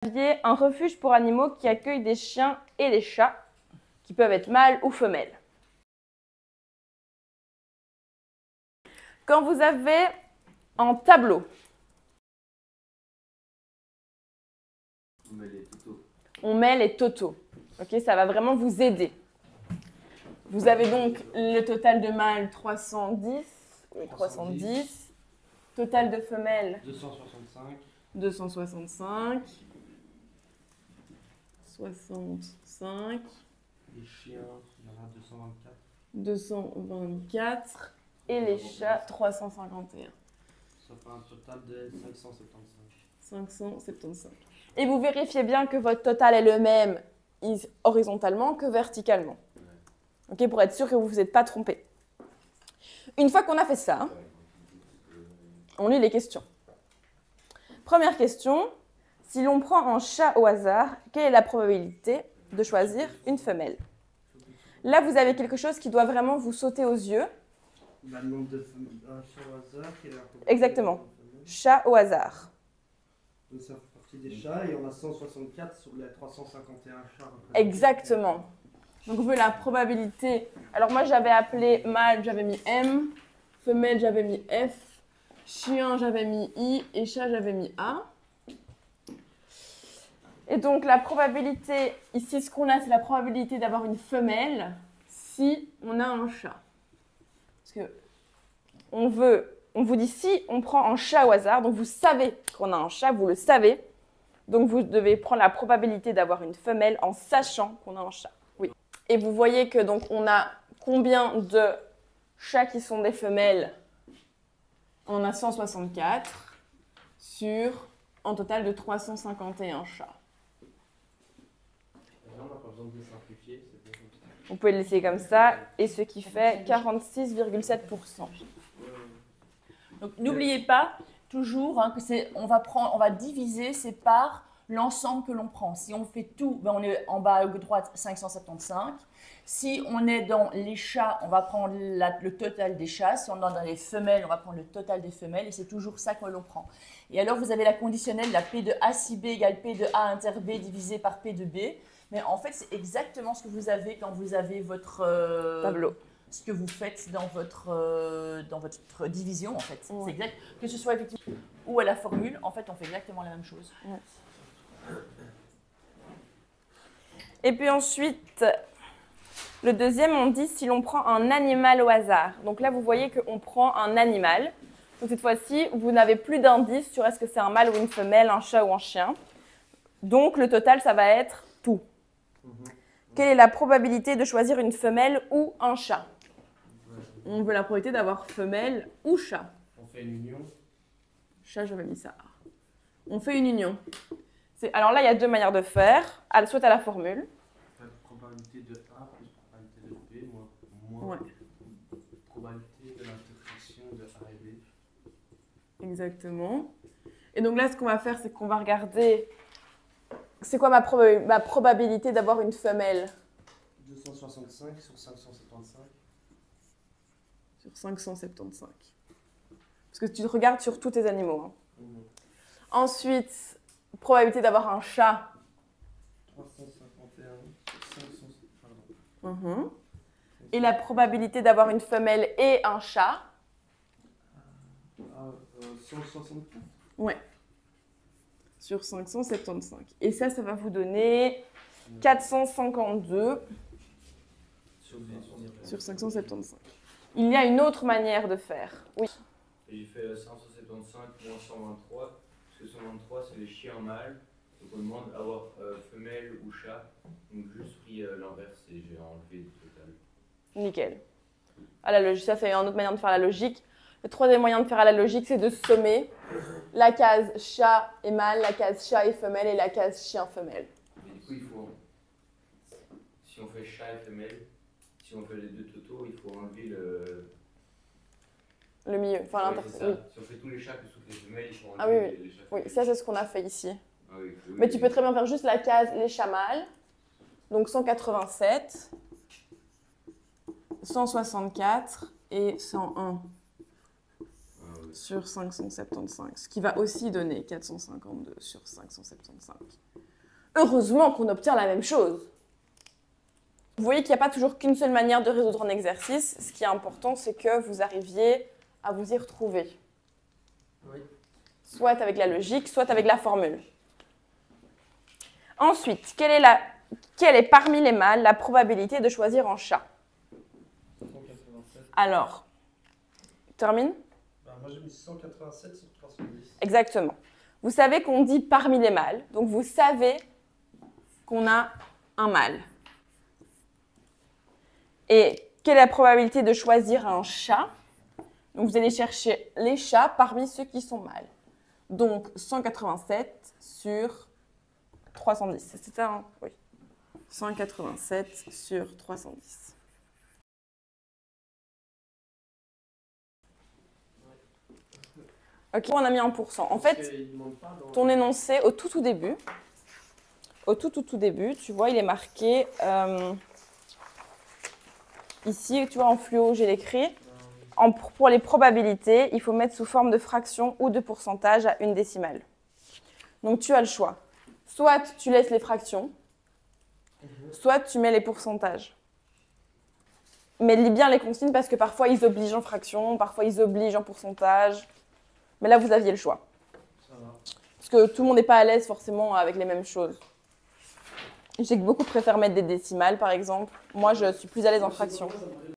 Un refuge pour animaux qui accueille des chiens et des chats, qui peuvent être mâles ou femelles. Quand vous avez en tableau, on met les totaux. Okay, ça va vraiment vous aider. Vous avez donc le total de mâles 310, total de femelles 265, 65, les chiens, il y en a 224 et les chats 351. Ça fait un total de 575. Et vous vérifiez bien que votre total est le même horizontalement que verticalement. Okay, pour être sûr que vous ne vous êtes pas trompé. Une fois qu'on a fait ça, on lit les questions. Première question, si l'on prend un chat au hasard, quelle est la probabilité de choisir une femelle? Là, vous avez quelque chose qui doit vraiment vous sauter aux yeux. Le nombre de un chat au hasard. Exactement. Chat au hasard. Donc ça fait partie des chats et on a 164 sur les 351 chats. Exactement. Donc on veut la probabilité. Alors moi j'avais appelé mâle, j'avais mis M, femelle j'avais mis F, chien j'avais mis I et chat j'avais mis A. Et donc la probabilité, ici ce qu'on a c'est la probabilité d'avoir une femelle si on a un chat. Parce que on vous dit si on prend un chat au hasard, donc vous savez qu'on a un chat, vous le savez. Donc vous devez prendre la probabilité d'avoir une femelle en sachant qu'on a un chat. Oui. Et vous voyez que donc on a combien de chats qui sont des femelles? On a 164 sur un total de 351 chats. On n'a pas besoin de les simplifier, c'est bien comme ça. On peut le laisser comme ça, et ce qui fait 46,7%. Donc n'oubliez pas toujours hein, que on va diviser ces par l'ensemble que l'on prend. Si on fait tout, ben on est en bas à droite 575. Si on est dans les chats, on va prendre le total des chats. Si on est dans les femelles, on va prendre le total des femelles. Et c'est toujours ça que l'on prend. Et alors, vous avez la conditionnelle, la P de A si B égale P de A inter B divisé par P de B. Mais en fait, c'est exactement ce que vous avez quand vous avez votre tableau. Ce que vous faites dans votre division, en fait. Ouais. C'est exact. Que ce soit effectivement ou à la formule, en fait, on fait exactement la même chose. Ouais. Et puis ensuite, le deuxième, on dit si l'on prend un animal au hasard. Donc là, vous voyez qu'on prend un animal. Donc cette fois-ci, vous n'avez plus d'indice sur est-ce que c'est un mâle ou une femelle, un chat ou un chien. Donc le total, ça va être tout. Quelle est la probabilité de choisir une femelle ou un chat? On veut la probabilité d'avoir femelle ou chat. On fait une union. Chat, j'avais mis ça. On fait une union. Alors là, il y a deux manières de faire. Soit à la formule. Probabilité de A plus probabilité de B, moins probabilité de l'intersection de A et B. Exactement. Et donc là, ce qu'on va faire, c'est qu'on va regarder... C'est quoi ma probabilité d'avoir une femelle? 265 sur 575. Sur 575. Parce que tu regardes sur tous tes animaux. Hein. Ensuite, probabilité d'avoir un chat. 351 sur 500. Et la probabilité d'avoir une femelle et un chat. 164. Ouais. Sur 575. Et ça va vous donner 452 sur 575. Il y a une autre manière de faire. Oui. J'ai fait 575 moins 123, parce que 123 c'est les chiens mâles, donc on demande avoir femelle ou chat, donc juste pris l'inverse et j'ai enlevé le total. Nickel. À la logique, ça c'est une autre manière de faire la logique. Le troisième moyen de faire à la logique, c'est de sommer la case chat et mâle, la case chat et femelle et la case chien femelle. Mais du coup, il faut, si on fait chat et femelle, si on fait les deux totaux, il faut enlever le milieu, enfin oui. Si on fait tous les chats sauf les femelles, il faut enlever les chats. Oui, ça c'est ce qu'on a fait ici. Ah, oui, mais tu peux très bien faire juste la case les chats mâles, donc 187, 164 et 101. Ah, oui. sur 575, ce qui va aussi donner 452 sur 575. Heureusement qu'on obtient la même chose. Vous voyez qu'il n'y a pas toujours qu'une seule manière de résoudre un exercice. Ce qui est important, c'est que vous arriviez à vous y retrouver. Oui. Soit avec la logique, soit avec la formule. Ensuite, quelle est parmi les mâles la probabilité de choisir un chat? 187. Alors, termine? Moi j'ai mis 187 sur 310. Exactement. Vous savez qu'on dit parmi les mâles, donc vous savez qu'on a un mâle. Et quelle est la probabilité de choisir un chat? Donc vous allez chercher les chats parmi ceux qui sont mâles. Donc 187 sur 310. C'est ça, hein? Oui. 187 sur 310. Ok, on a mis 1%. En fait, ton énoncé au tout début, tu vois, il est marqué ici, tu vois, en fluo, j'ai l'écrit. Pour les probabilités, il faut mettre sous forme de fraction ou de pourcentage à une décimale. Donc, tu as le choix. Soit tu laisses les fractions, soit tu mets les pourcentages. Mais lis bien les consignes parce que parfois, ils obligent en fraction, parfois, ils obligent en pourcentage. Mais là, vous aviez le choix. Ça va. Parce que tout le monde n'est pas à l'aise forcément avec les mêmes choses. Je sais que beaucoup préfèrent mettre des décimales, par exemple. Moi, je suis plus à l'aise en fraction.